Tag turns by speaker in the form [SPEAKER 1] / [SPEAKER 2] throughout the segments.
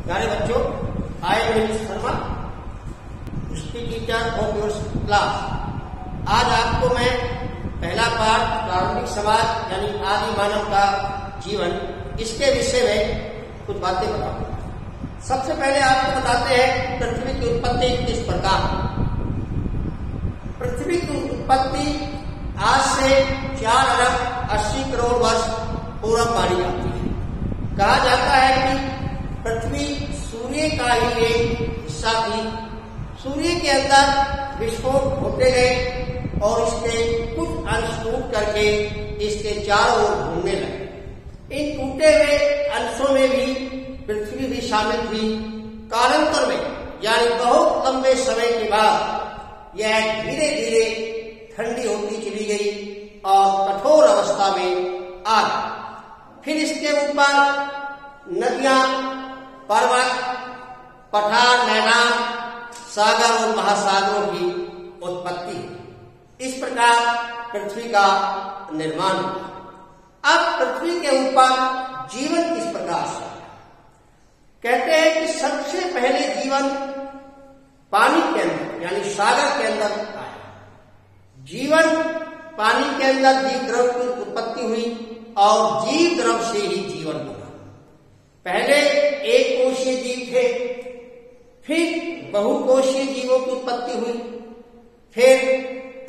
[SPEAKER 1] प्यारे बच्चों, I am Manish Sharma, history teacher of your class. आज आपको मैं पहला पाठ प्रारंभिक समाज यानी आदि मानव का जीवन, इसके विषय में कुछ बातें बताऊंगा। सबसे पहले आपको बताते हैं पृथ्वी की उत्पत्ति किस प्रकार। पृथ्वी की उत्पत्ति आज से 4 अरब 80 करोड़ वर्ष पूर्व मानी जाती है। कहा जाता है कि पृथ्वी सूर्य का ही एक हिस्सा थी। सूर्य के अंदर विस्फोट होते गए और इसके कुछ अंश टूट करके इसके चारों ओर घूमने लगे। इन टूटे हुए अंशों में भी पृथ्वी भी शामिल थी। कालांतर में यानी बहुत लंबे समय के बाद यह धीरे धीरे ठंडी होती चली गई और कठोर अवस्था में आ गई। फिर इसके ऊपर नदियां, पर्वत, पठार, मैदान, सागर और महासागरों की उत्पत्ति। इस प्रकार पृथ्वी का निर्माण हुआ। अब पृथ्वी के ऊपर जीवन किस प्रकार से? कहते हैं कि सबसे पहले जीवन पानी के अंदर यानी सागर के अंदर आया। जीवन पानी के अंदर जीव द्रव की उत्पत्ति हुई और जीव द्रव से ही जीवन बना। पहले एक कोशीय जीव थे, फिर बहुकोशीय जीवों की उत्पत्ति हुई, फिर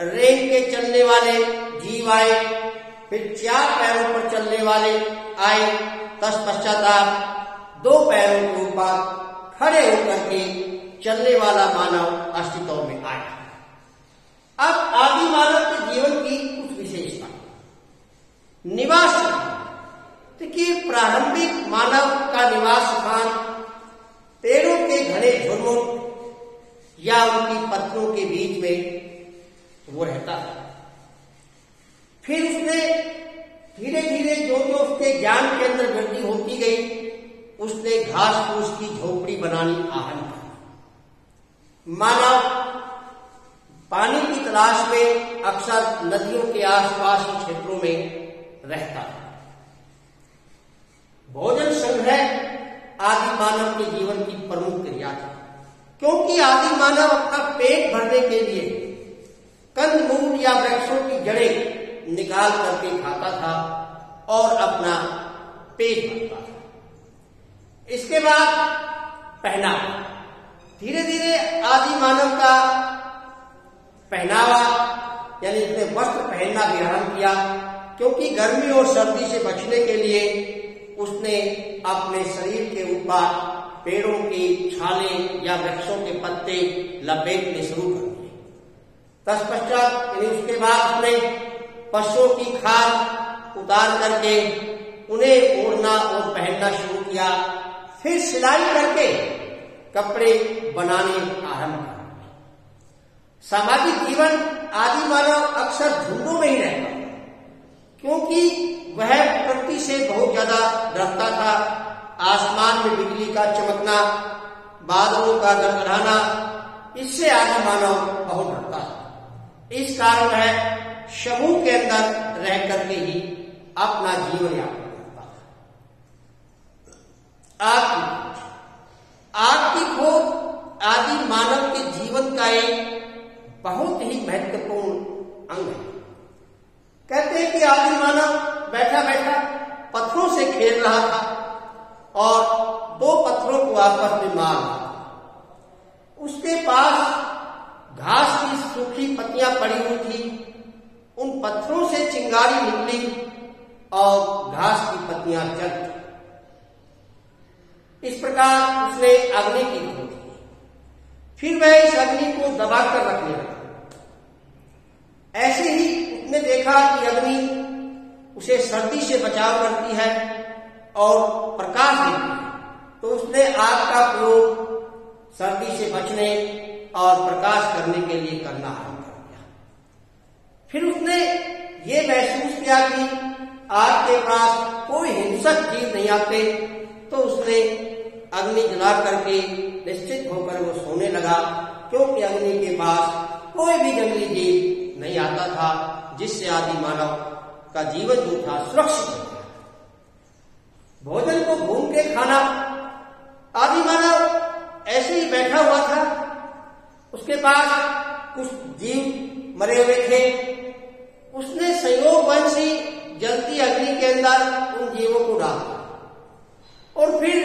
[SPEAKER 1] रेंग के चलने वाले जीव आए, फिर 4 पैरों पर चलने वाले आए, तत्पश्चात 2 पैरों के ऊपर खड़े होकर के चलने वाला मानव अस्तित्व में आया। अब आदि मानव के जीवन की कुछ विशेषता। निवास स्थान। देखिए, प्रारंभिक मानव का निवास स्थान पेड़ों के घने झुंड या उनकी पत्तियों के बीच में वो रहता है। फिर उसने धीरे धीरे जो उसके ज्ञान के अंदर वृद्धि होती गई, उसने घास फूस की झोपड़ी बनानी आरंभ की। मानव पानी की तलाश में अक्सर नदियों के आसपास के क्षेत्रों में रहता है। भोजन संग्रह आदि मानव के जीवन की प्रमुख क्रिया है, क्योंकि आदि मानव अपना पेट भरने के लिए कंद मूल या वृक्षों की जड़ें निकाल करके खाता था और अपना पेट भरता था। इसके बाद पहनावा। धीरे धीरे आदि मानव का पहनावा यानी उसने वस्त्र पहनना भी आरंभ किया, क्योंकि गर्मी और सर्दी से बचने के लिए उसने अपने शरीर के ऊपर पेड़ों की छालें या वृक्षों के पत्ते लपेटने शुरू कर दिए। तत्पश्चात यानी उसके बाद उसने पशुओं की खाल उतार करके उन्हें ओढ़ना और पहनना शुरू किया। फिर सिलाई करके कपड़े बनाने आरंभ किया। सामाजिक जीवन आदि मानव अक्सर झुंडों में ही रहता, क्योंकि वह प्रकृति से बहुत ज्यादा डरता था। आसमान में बिजली का चमकना, बादलों का गड़गड़ाना, इससे आदि मानव बहुत डरता था। इस कारण वह समूह के अंदर रह करके ही अपना जीवन यापन करता था। आग की खोज आदि मानव के जीवन का एक बहुत ही महत्वपूर्ण अंग है। कहते हैं कि आदि मानव बैठा बैठा पत्थरों से खेल रहा था और 2 पत्थरों को आपस में मार रहा था। उसके पास घास की सूखी पत्तियां पड़ी हुई थी। उन पत्थरों से चिंगारी निकली और घास की पत्तियां जल गई। इस प्रकार उसने अग्नि की खोज की। फिर वह इस अग्नि को दबाकर रखने लगा। ऐसे ही उसने देखा कि अग्नि उसे सर्दी से बचाव करती है और प्रकाश देती है, तो उसने आग का प्रयोग सर्दी से बचने और प्रकाश करने के लिए करना आरंभ कर दिया। फिर उसने ये महसूस किया कि आग के पास कोई हिंसक जीव नहीं आते, तो उसने अग्नि जला करके निश्चित होकर वो सोने लगा, क्योंकि अग्नि के पास कोई भी जंगली जीव नहीं आता था, जिससे आदि मानव का जीवन जो था सुरक्षित हो गया। भोजन को घूम के खाना आदि मानव पास कुछ जीव मरे हुए थे। उसने संयोगवश ही जलती अग्नि के अंदर उन जीवों को डाला और फिर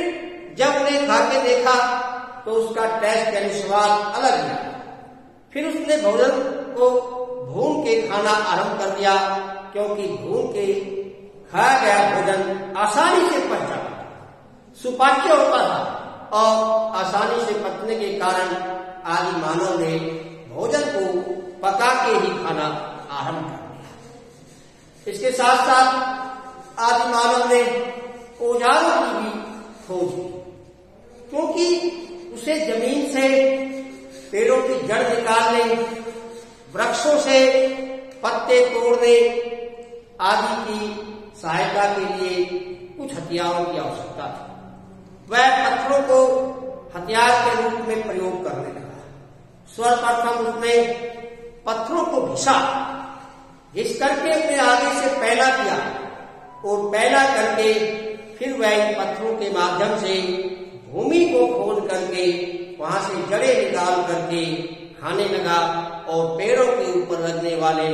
[SPEAKER 1] जब उन्हें खा के देखा तो उसका टेस्ट यानी स्वाद अलग है। फिर उसने भोजन को भून के खाना आरंभ कर दिया, क्योंकि भून के खाया गया भोजन आसानी से पच जाता, सुपाच्य होता था और आसानी से पचने के कारण आदि मानव ने भोजन को पका के ही खाना आरंभ कर दिया। इसके साथ साथ आदि मानव ने औजारों की भी खोज की, क्योंकि उसे जमीन से पेड़ों की जड़ निकालने, वृक्षों से पत्ते तोड़ने आदि की सहायता के लिए कुछ हथियारों की आवश्यकता थी। वह पत्थरों को हथियार के रूप में प्रयोग करने लगा। सर्वप्रथम उसने पत्थरों को घिसा, घिस करके अपने आगे से पैला किया और पैला करके फिर वह इन पत्थरों के माध्यम से भूमि को खोद करके वहां से जड़ें निकाल करके खाने लगा और पेड़ों के ऊपर लगने वाले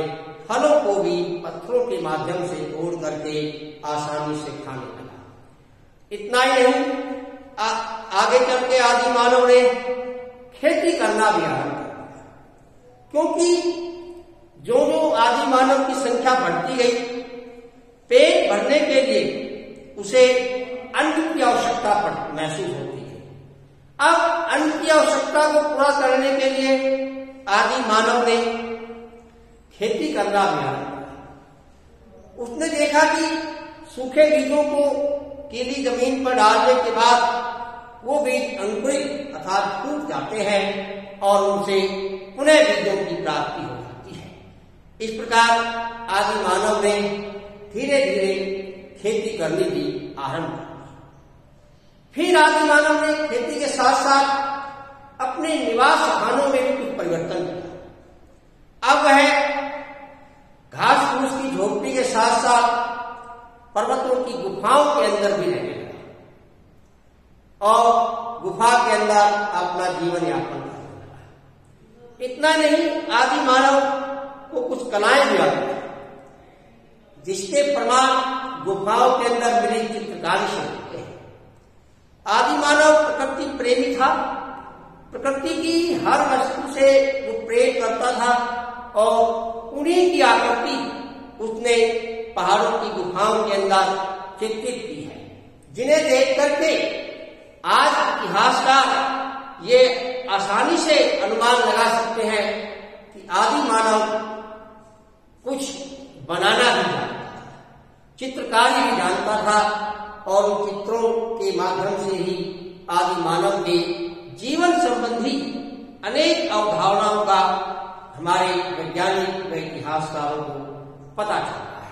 [SPEAKER 1] फलों को भी पत्थरों के माध्यम से तोड़ करके आसानी से खाने लगा। इतना ही नहीं, आगे चल के आदि मानव ने खेती करना भी आरंभ कर दिया, क्योंकि जो जो आदि मानव की संख्या बढ़ती गई, पेट भरने के लिए उसे अन्न की आवश्यकता महसूस होती है। अब अन्न की आवश्यकता को पूरा करने के लिए आदि मानव ने खेती करना भी आरंभ किया। उसने देखा कि सूखे बीजों को गीली जमीन पर डालने के बाद वो बीज अंकुरित अर्थात फूट जाते हैं और उनसे पुनः बीजों की प्राप्ति हो जाती है। इस प्रकार आदि मानव ने धीरे धीरे खेती करनी भी आरंभ कर दी। फिर आदि मानव ने खेती के साथ साथ अपने निवास स्थानों में भी कुछ परिवर्तन किया। अब वह घास फूस की झोपड़ी के साथ साथ पर्वतों की गुफाओं के अंदर भी रहने लगा और गुफा के अंदर अपना जीवन यापन करने लगा। इतना नहीं, आदि मानव को कुछ कलाएं भी आती हैं, जिसके प्रमाण गुफाओं के अंदर मिली चित्रकारी से होते हैं। आदि मानव प्रकृति प्रेमी था, प्रकृति की हर वस्तु से वो प्रेम करता था और उन्हीं की आकृति उसने पहाड़ों की गुफाओं के अंदर चित्रित की है, जिन्हें देख करके आज इतिहासकार ये आसानी से अनुमान लगा सकते हैं कि आदि मानव कुछ बनाना भी जानता था, चित्रकारी भी जानता था और उन चित्रों के माध्यम से ही आदि मानव के जीवन संबंधी अनेक अवधारणाओं का हमारे वैज्ञानिक व इतिहासकारों को पता चलता है।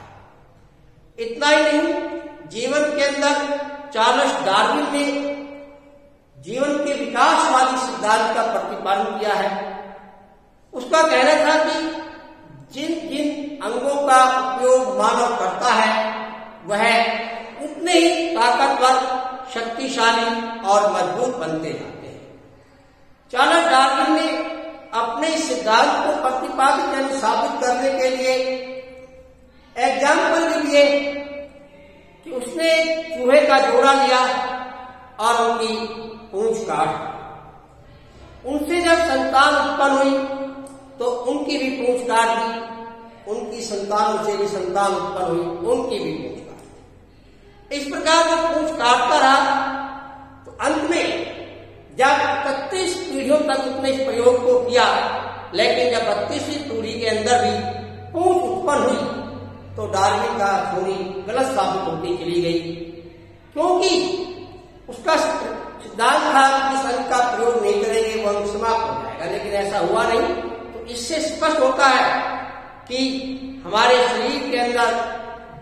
[SPEAKER 1] इतना ही नहीं, जीवन के अंदर चार्ल्स डार्विन ने जीवन के विकासवादी सिद्धांत का प्रतिपादन किया है। उसका कहना था कि जिन जिन अंगों का उपयोग मानव करता है वह उतने ही ताकतवर, शक्तिशाली और मजबूत बनते जाते हैं। चार्ल्स डार्विन ने अपने सिद्धांत को प्रतिपादित यानी साबित करने के लिए एग्जाम्पल भी दिए कि उसने चूहे का जोड़ा लिया और उनकी पूंछ काट, उनसे जब संतान उत्पन्न हुई तो उनकी भी पूंछ काट दी, उनकी संतान से भी संतान उत्पन्न हुई, उनकी भी पूंछ काट दी। इस प्रकार वो पूंछ काटता रहा तो अंत में जब 31 पीढ़ियों तक उसने इस प्रयोग को किया, लेकिन जब 32वीं पीढ़ी के अंदर भी पूंछ उत्पन्न हुई तो डार्विन का थ्योरी गलत साबित होती चली गई, क्योंकि उसका सिद्धांत था कि इस अंग का प्रयोग नहीं करेंगे वो अंग समाप्त हो जाएगा, लेकिन ऐसा हुआ नहीं। तो इससे स्पष्ट होता है कि हमारे शरीर के अंदर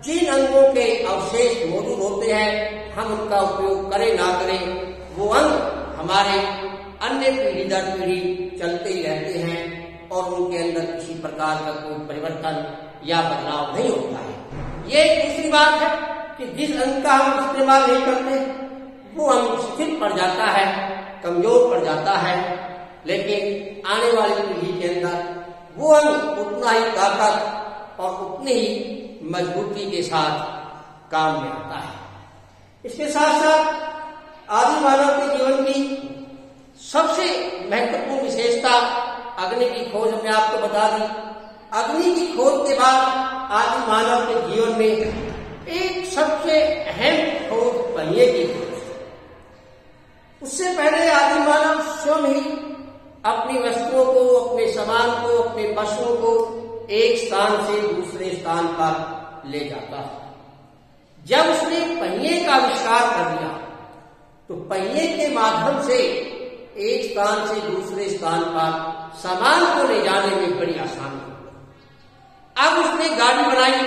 [SPEAKER 1] जिन अंगों के अवशेष मौजूद होते हैं, हम उनका उपयोग करें ना करें, वो अंग हमारे अन्य पीढ़ी दर पीढ़ी चलते ही रहते हैं और उनके अंदर किसी प्रकार का कोई परिवर्तन या बदलाव नहीं होता है। ये एक दूसरी बात है कि जिस अंग का हम इस्तेमाल नहीं करते वो अंग शिथिल पड़ जाता है, कमजोर पड़ जाता है लेकिन आने वाली पीढ़ी के अंदर वो अंग उतना ही ताकत और उतनी ही मजबूती के साथ काम में आता है। इसके साथ साथ आदि मानव के जीवन की सबसे महत्वपूर्ण विशेषता अग्नि की खोज हमने आपको बता दी। अग्नि की खोज के बाद आदि मानव के जीवन में एक सबसे अहम खोज पहिए की खोज। उससे पहले आदि मानव स्वयं ही अपनी वस्तुओं को, अपने सामान को, अपने पशुओं को एक स्थान से दूसरे स्थान पर ले जाता है। जब उसने पहिए का आविष्कार कर दिया तो पहिए के माध्यम से एक स्थान से दूसरे स्थान पर सामान को ले जाने में बड़ी आसानी हुई। अब उसने गाड़ी बनाई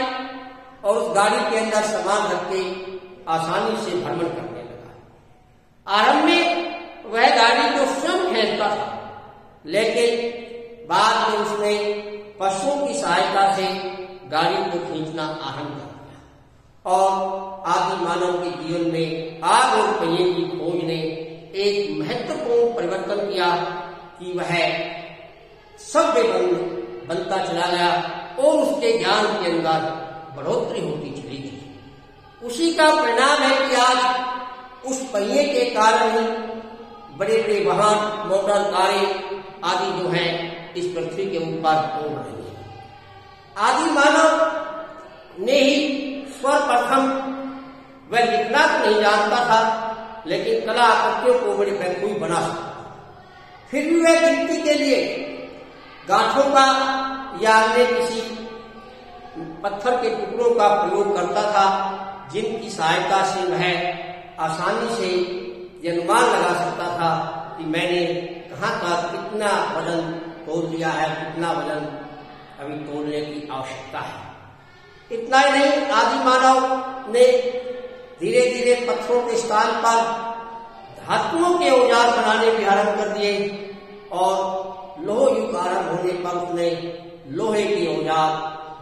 [SPEAKER 1] और उस गाड़ी के अंदर सामान रख के आसानी से भ्रमण करने लगा। आरंभ में वह गाड़ी को स्वयं खींचता था, लेकिन बाद में उसने पशुओं की सहायता से गाड़ी को खींचना आरंभ कर दिया। और आदि मानव के जीवन में आग और पहिए की खोज ने एक महत्वपूर्ण परिवर्तन किया कि वह सभ्य बनता चला गया और उसके ज्ञान के अंदर बढ़ोतरी होती चली गई। उसी का परिणाम है कि आज उस पहिए के कारण ही बड़े बड़े वाहन, मोटर, कारें आदि जो हैं इस पृथ्वी के ऊपर घूम रही है। आदि मानव ने ही सर्वप्रथम वह लिखना तो नहीं जानता था, लेकिन कला आकृतियों को बड़ी बेहतरीन बना सकता। फिर भी वह गिनती के लिए गांठों का या अन्य किसी पत्थर के टुकड़ों का प्रयोग करता था, जिनकी सहायता से वह आसानी से यह अनुमान लगा सकता था कि मैंने कहाँ का कितना वजन तोल लिया है, कितना वजन अभी तोलने की आवश्यकता है। इतना ही नहीं, आदि मानव ने धीरे धीरे पत्थरों के स्थान पर धातुओं के औजार बनाने भी आरंभ कर दिए और लोह युग आरंभ होने पर उसने लोहे के औजार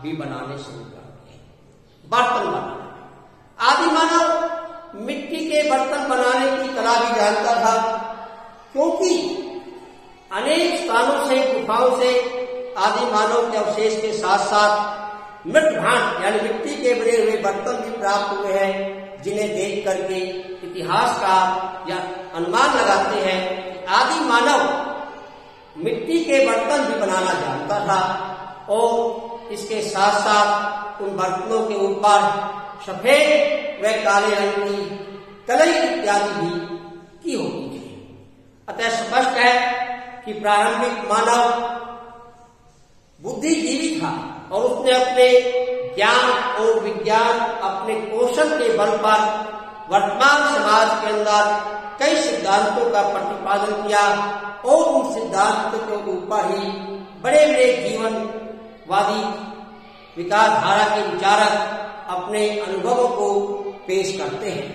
[SPEAKER 1] भी बनाने शुरू कर दिए। बर्तन बनाना, आदि मानव मिट्टी के बर्तन बनाने की कला भी जानता था, क्योंकि अनेक स्थानों से, गुफाओं से आदि मानव के अवशेष के साथ साथ मृत भांड यानी मिट्टी के बने हुए बर्तन भी प्राप्त हुए हैं, जिन्हें देख करके इतिहासकार या अनुमान लगाते हैं कि आदि मानव मिट्टी के बर्तन भी बनाना जानता था और इसके साथ साथ उन बर्तनों के ऊपर सफेद व काले रंग की कलई इत्यादि भी की होती थी। अतः स्पष्ट है कि प्रारंभिक मानव बुद्धिजीवी था और उसने अपने ज्ञान और विज्ञान, अपने कौशल के बल पर वर्तमान समाज के अंदर कई सिद्धांतों का प्रतिपादन किया और उन सिद्धांतों के ऊपर ही बड़े बड़े जीवनवादी विचारधारा के विचारक अपने अनुभवों को पेश करते हैं।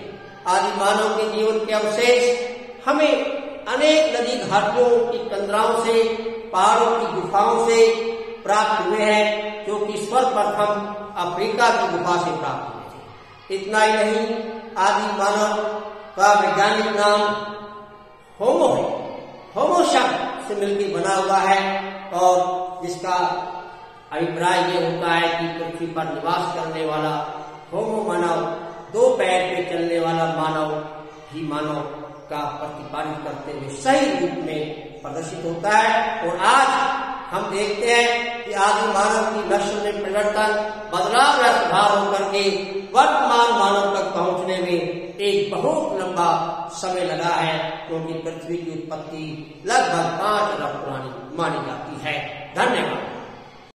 [SPEAKER 1] आदि मानव के जीवन के अवशेष हमें अनेक नदी घाटियों की कंदराओं से, पहाड़ों की गुफाओं से प्राप्त हुए हैं, जो कि सर्वप्रथम अफ्रीका की गुफा से प्राप्त हुए थे। इतना ही नहीं, आदि मानव का वैज्ञानिक नाम होमो है। होमो शब्द से मिलकर बना हुआ है और जिसका अभिप्राय ये होता है कि पृथ्वी पर निवास करने वाला होमो मानव, दो पैर पे चलने वाला मानव ही मानव का प्रतिपादित करते हुए सही रूप में प्रदर्शित होता है। और आज हम देखते हैं कि आदि मानव की नस्ल में परिवर्तन, बदलाव या सुधार होकर के वर्तमान मानव तक पहुंचने में एक बहुत लंबा समय लगा है, क्योंकि पृथ्वी की उत्पत्ति लगभग 5 अरब पुरानी मानी जाती है। धन्यवाद।